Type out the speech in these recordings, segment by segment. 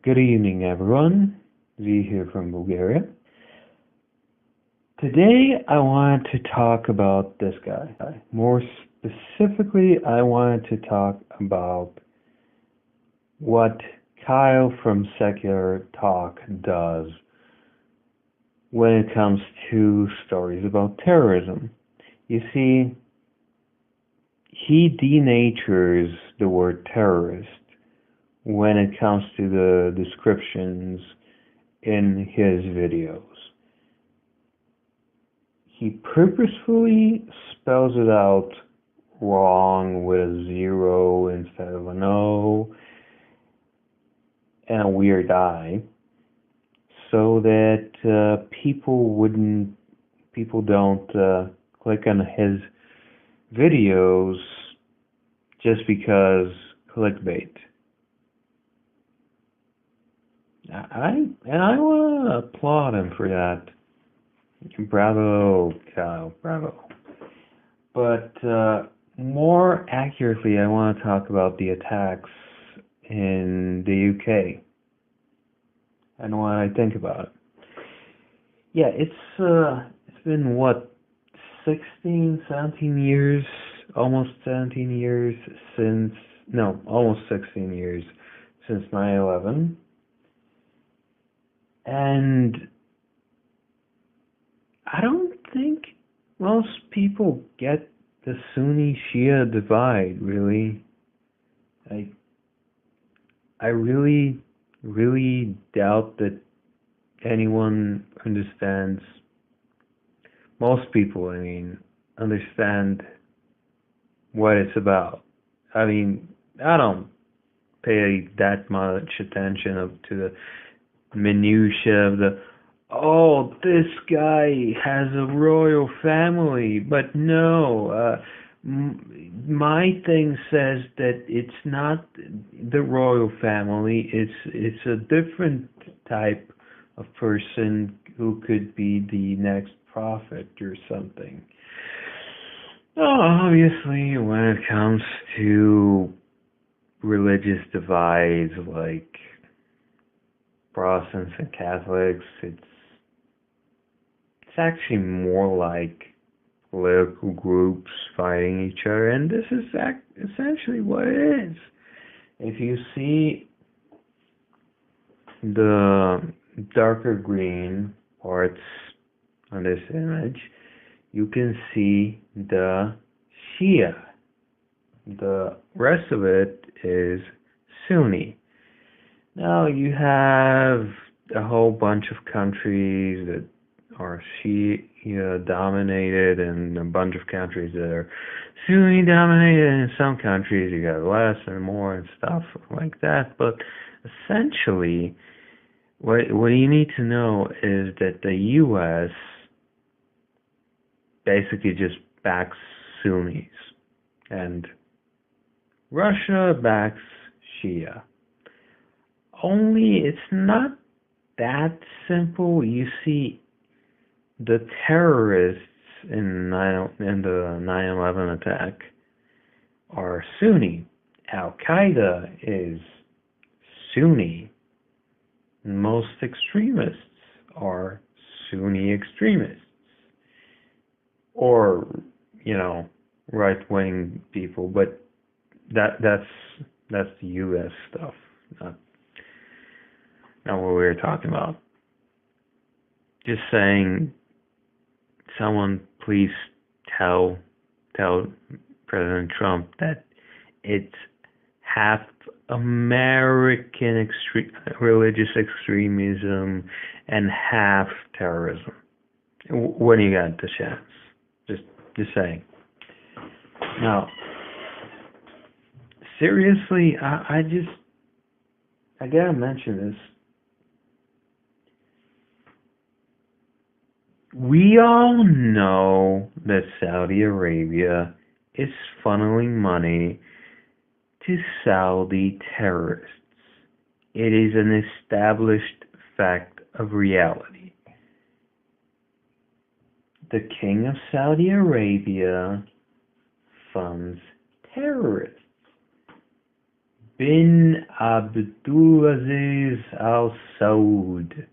Good evening, everyone. Z here from Bulgaria. Today, I want to talk about this guy. More specifically, I wanted to talk about what Kyle from Secular Talk does when it comes to stories about terrorism. You see, he denatures the word terrorist when it comes to the descriptions in his videos. He purposefully spells it out wrong with a 0 instead of an O and a weird I, so that people don't click on his videos just because clickbait. I want to applaud him for that. Bravo, Kyle, bravo. But more accurately, I want to talk about the attacks in the UK and what I think about it. Yeah, it's been what, 16, 17 years, almost 17 years since, no, almost 16 years since 9/11. And I don't think most people get the Sunni-Shia divide, really. I really, really doubt that anyone understands, most people, understand what it's about. I don't pay that much attention to the minutiae of this guy has a royal family, but no, my thing says that it's not the royal family, it's a different type of person who could be the next prophet or something. Obviously, when it comes to religious divides like Protestants and Catholics, it's actually more like political groups fighting each other, and this is essentially what it is. If you see the darker green parts on this image, you can see the Shia. The rest of it is Sunni. Now you have a whole bunch of countries that are Shia dominated and a bunch of countries that are Sunni dominated, and in some countries you got less and more and stuff like that. But essentially, what you need to know is that the US basically just backs Sunnis and Russia backs Shia. Only it's not that simple. You see, the terrorists in the 9/11 attack are Sunni. Al-Qaeda is Sunni. Most extremists are Sunni extremists. Or, right-wing people, but that's the US stuff, not what we're talking about. Just saying, someone please tell President Trump that it's half American religious extremism and half terrorism. When you got the chance. Just saying. Now, seriously, I gotta mention this. We all know that Saudi Arabia is funneling money to Saudi terrorists. It is an established fact of reality. The King of Saudi Arabia funds terrorists. bin Abdulaziz Al Saud,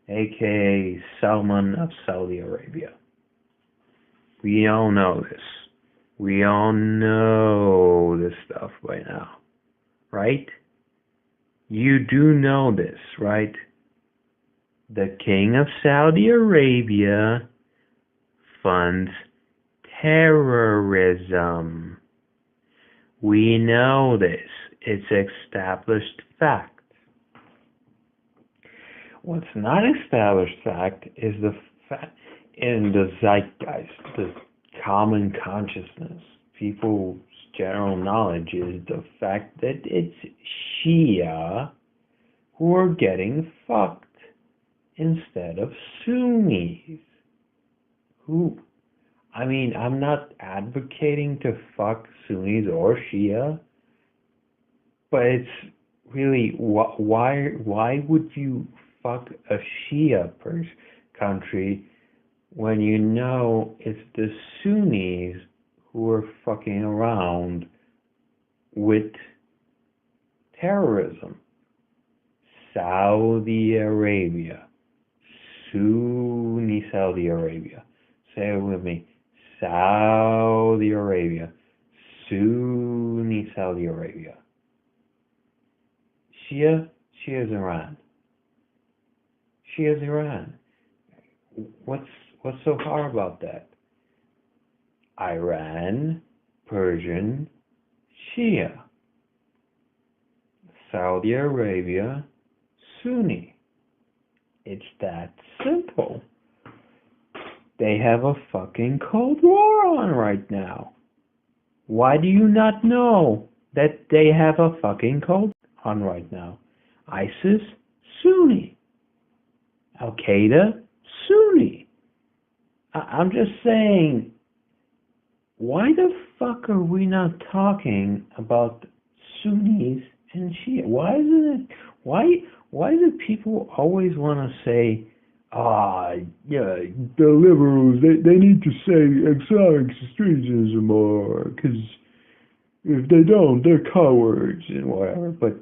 aka Salman of Saudi Arabia. We all know this. We all know this stuff by now, right? You do know this, right? The King of Saudi Arabia funds terrorism. We know this. It's established fact. What's not established fact is the fact in the zeitgeist, the common consciousness, people's general knowledge is the fact that it's Shia who are getting fucked instead of Sunnis. I'm not advocating to fuck Sunnis or Shia, but it's really, why would you fuck a Shia country when you know it's the Sunnis who are fucking around with terrorism? Saudi Arabia. Sunni Saudi Arabia. Say it with me. Saudi Arabia. Sunni Saudi Arabia. Shia is Iran. Shia is Iran. What's so hard about that? Iran, Persian, Shia. Saudi Arabia, Sunni. It's that simple. They have a fucking Cold War on right now. Why do you not know that they have a fucking Cold War on right now? ISIS, Sunni. Al-Qaeda, Sunni. I'm just saying, why the fuck are we not talking about Sunnis and Shia? Why do people always want to say, yeah, the liberals, they need to say extremism or, because if they don't, they're cowards and whatever. But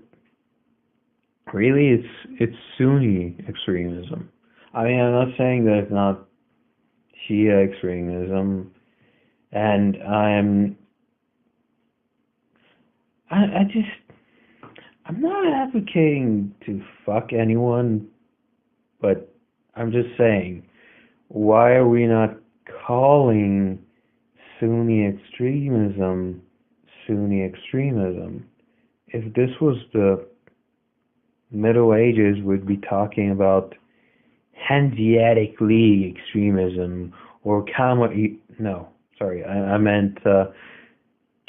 really, it's Sunni extremism. I'm not saying that it's not Shia extremism, and I'm not advocating to fuck anyone, but I'm just saying, why are we not calling Sunni extremism Sunni extremism? If this was the Middle Ages, we'd be talking about Hanseatic League extremism or I meant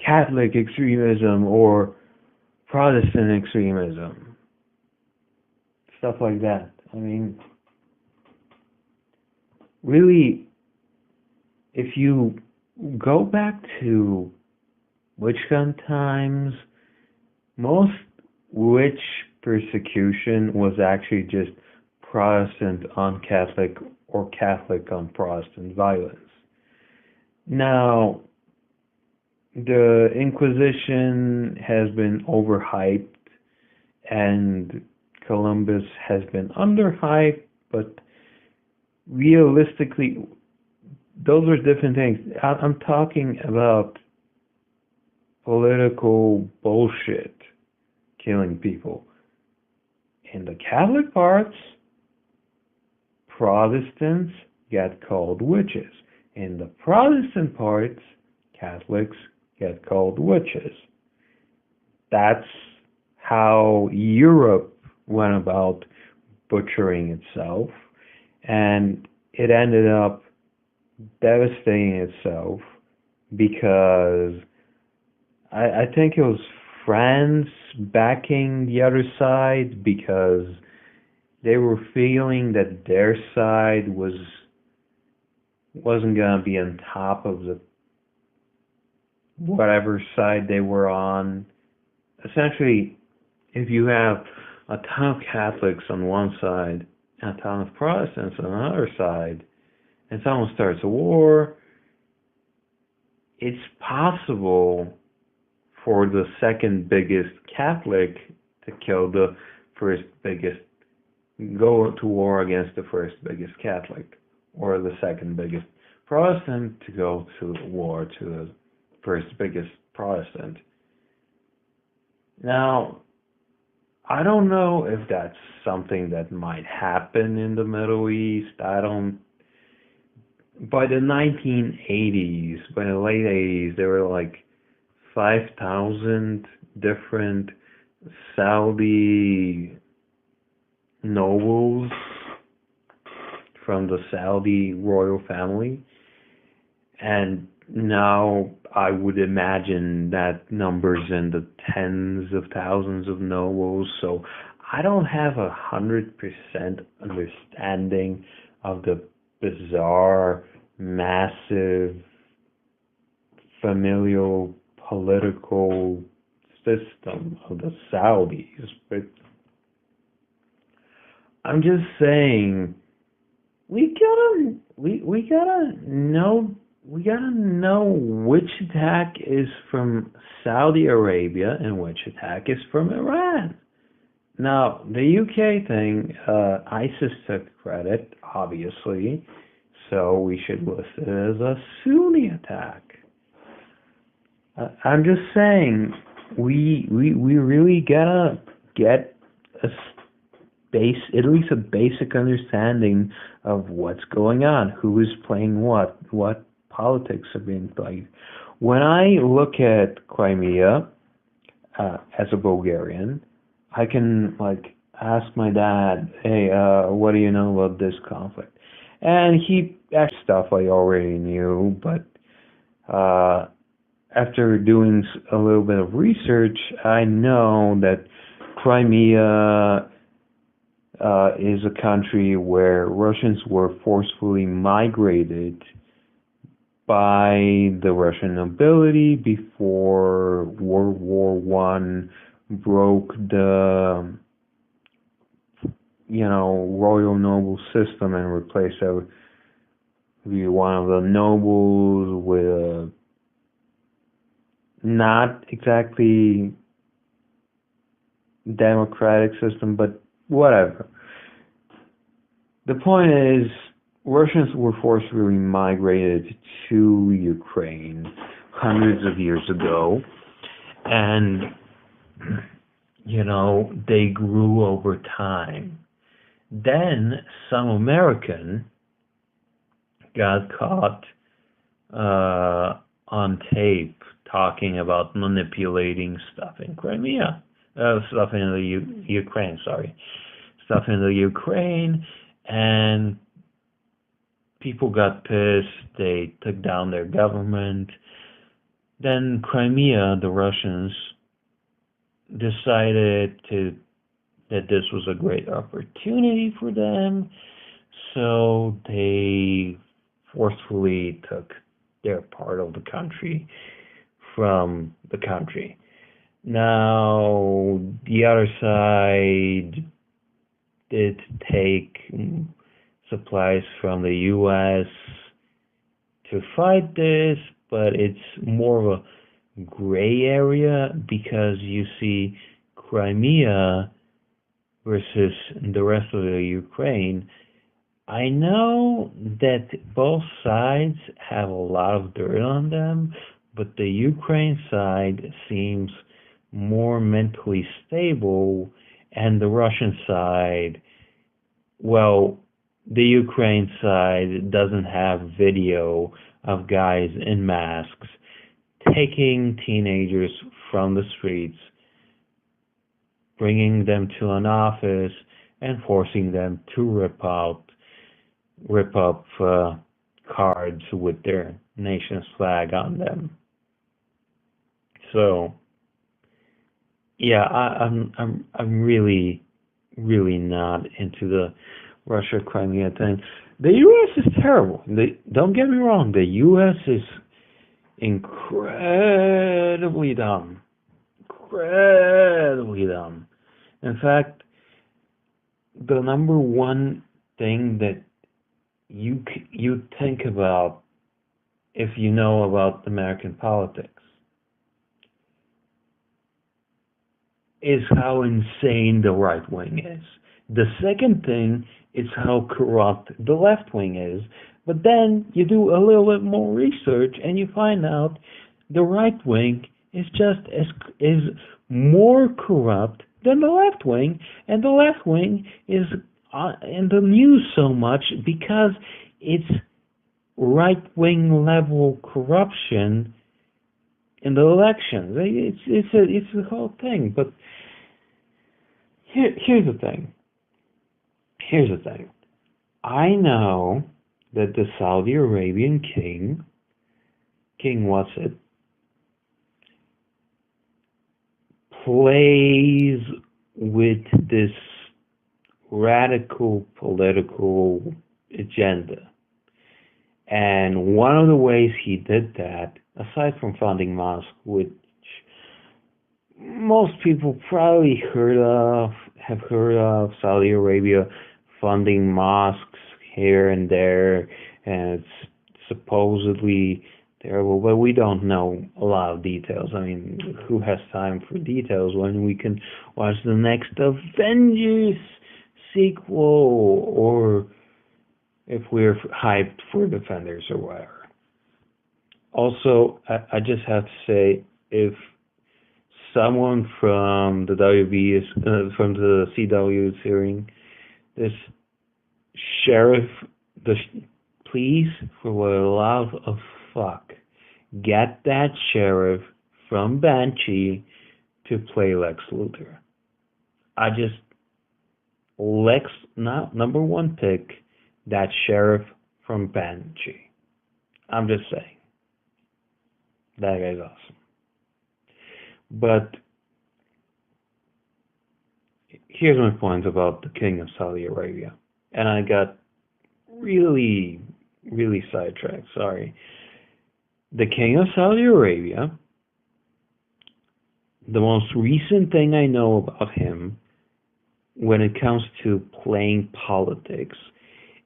Catholic extremism or Protestant extremism, stuff like that. Really, if you go back to witch hunt times, most witch persecution was actually just Protestant on Catholic or Catholic on Protestant violence. Now, the Inquisition has been overhyped and Columbus has been underhyped, but realistically, those are different things. I'm talking about political bullshit killing people. In the Catholic parts, Protestants get called witches. In the Protestant parts, Catholics get called witches. That's how Europe went about butchering itself, and it ended up devastating itself because I think it was France backing the other side because they were feeling that their side wasn't gonna be on top of the whatever side they were on. Essentially, if you have a ton of Catholics on one side and a ton of Protestants on the other side, and someone starts a war, it's possible for the second biggest Catholic to kill the first biggest, go to war against the first biggest Catholic, or the second biggest Protestant to go to war to the first biggest Protestant. Now, I don't know if that's something that might happen in the Middle East. I don't. By the 1980s, by the late 80s, there were like 5,000 different Saudi nobles from the Saudi royal family. And now I would imagine that number's in the tens of thousands of nobles. So I don't have 100% understanding of the bizarre, massive, familial, political system of the Saudis. But I'm just saying, we gotta know which attack is from Saudi Arabia and which attack is from Iran. Now, the UK thing, ISIS took credit, obviously, so we should list it as a Sunni attack. I'm just saying, we really gotta get at least a basic understanding of what's going on, who is playing what politics are being played. When I look at Crimea as a Bulgarian, I can ask my dad, hey, what do you know about this conflict? And he asked stuff I already knew, but after doing a little bit of research, I know that Crimea is a country where Russians were forcefully migrated by the Russian nobility before World War I broke the royal noble system and replaced one of the nobles with a not exactly democratic system, but whatever. The point is, Russians were forcibly migrated to Ukraine hundreds of years ago, and they grew over time. Then some American got caught on tape talking about manipulating stuff in Crimea, stuff in the Ukraine, stuff in the Ukraine, and people got pissed. They took down their government. Then Crimea, the Russians decided that this was a great opportunity for them, so they forcefully took their part of the country from the country. Now, the other side did take supplies from the U.S. to fight this, but it's more of a gray area because you see Crimea versus the rest of the Ukraine. I know that both sides have a lot of dirt on them, but the Ukraine side seems more mentally stable, and the Russian side, well, the Ukraine side doesn't have video of guys in masks taking teenagers from the streets, bringing them to an office, and forcing them to rip up cards with their nation's flag on them. So, yeah, I'm really not into the Russia-Crimea thing. The U.S. is terrible. Don't get me wrong. The U.S. is incredibly dumb. Incredibly dumb. In fact, the number one thing that you think about if you know about American politics, is how insane the right wing is. The second thing is how corrupt the left wing is. But then you do a little bit more research and you find out the right wing is just as is more corrupt than the left wing, and the left wing is in the news so much because it's right wing level corruption in the elections. It's the whole thing. But here's the thing. Here's the thing. I know that the Saudi Arabian King what's it, plays with this radical political agenda. And one of the ways he did that, aside from funding mosques, which most people probably have heard of Saudi Arabia funding mosques here and there, and it's supposedly terrible, but we don't know a lot of details. I mean, who has time for details when we can watch the next Avengers sequel, or if we're hyped for Defenders or whatever. Also, I just have to say, if someone from the WB is from the CW is hearing this, sheriff, please, for the love of fuck, get that sheriff from Banshee to play Lex Luthor. Not number one pick, that sheriff from Banshee. I'm just saying. That guy's awesome. But here's my point about the King of Saudi Arabia. And I got really, really sidetracked, sorry. The King of Saudi Arabia, the most recent thing I know about him when it comes to playing politics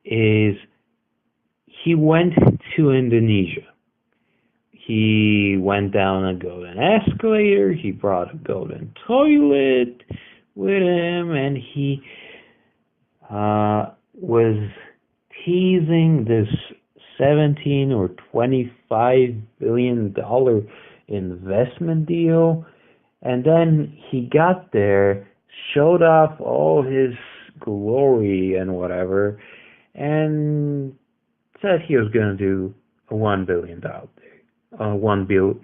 is he went to Indonesia. He went down a golden escalator, he brought a golden toilet with him, and he was teasing this 17 or 25 billion dollar investment deal, and then he got there, showed off all his glory and whatever, and said he was going to do a $1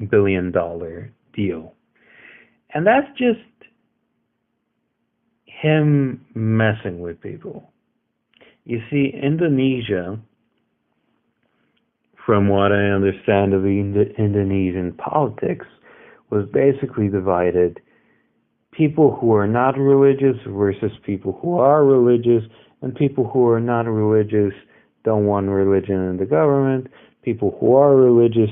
billion deal. And that's just him messing with people. You see, Indonesia, from what I understand of the Indonesian politics, was basically divided. People who are not religious versus people who are religious, and people who are not religious don't want religion in the government. People who are religious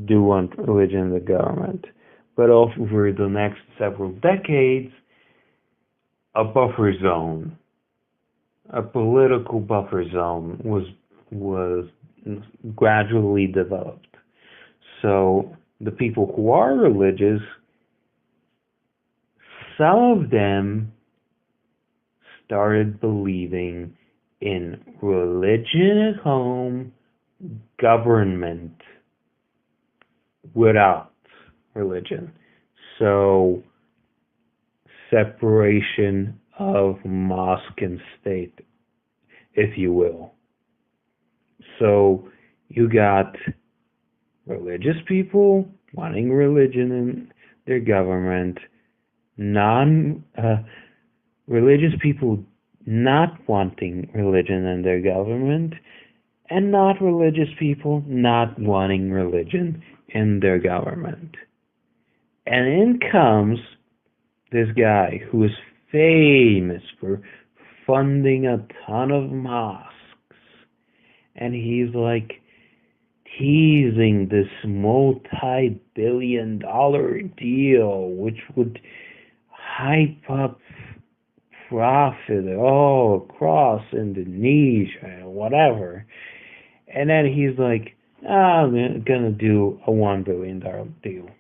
do want religion in the government. But over the next several decades, a buffer zone, a political buffer zone was gradually developed. So the people who are religious, some of them started believing in religion at home, government without religion. So separation of mosque and state, if you will. So you got religious people wanting religion in their government, religious people not wanting religion in their government, and not religious people not wanting religion in their government. And in comes this guy who is famous for funding a ton of mosques, and he's like teasing this multi-billion-dollar deal which would hype up profit all across Indonesia and whatever. And then he's like, I'm gonna do a $1 billion deal.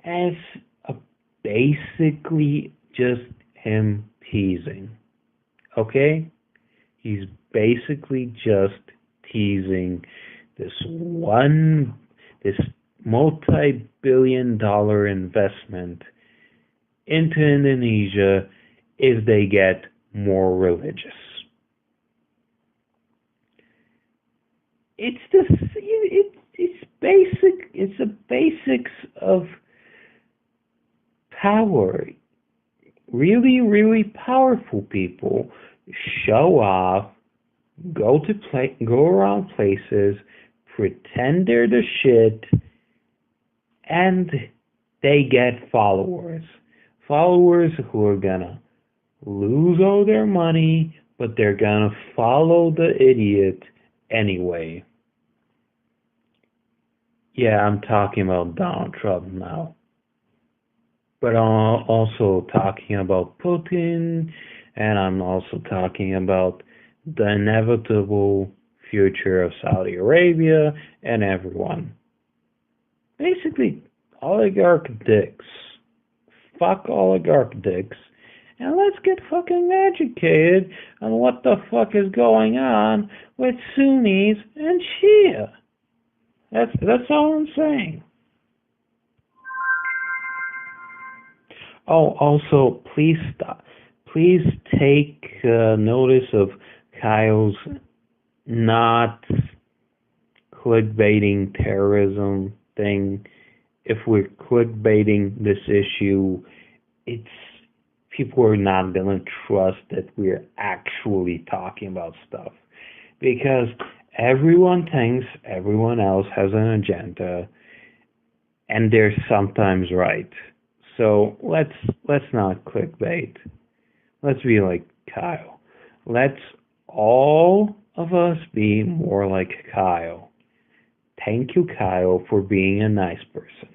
And it's basically just him teasing. Okay? He's basically just teasing this this multi-billion-dollar investment into Indonesia if they get more religious. It's basic. It's the basics of power. Really, really powerful people show off, go around places, pretend they're the shit, and they get followers. Followers who are gonna lose all their money, but they're gonna follow the idiot anyway. Yeah, I'm talking about Donald Trump now. But I'm also talking about Putin, and I'm also talking about the inevitable future of Saudi Arabia and everyone. Basically, oligarch dicks. Fuck oligarch dicks. And let's get fucking educated on what the fuck is going on with Sunnis and Shia. That's all I'm saying. Oh, also, please stop. Please take notice of Kyle's not clickbaiting terrorism thing. If we're clickbaiting this issue, it's people are not gonna trust that we're actually talking about stuff because everyone thinks everyone else has an agenda, and they're sometimes right. So let's not clickbait. Let's be like Kyle. Let's all of us be more like Kyle. Thank you, Kyle, for being a nice person.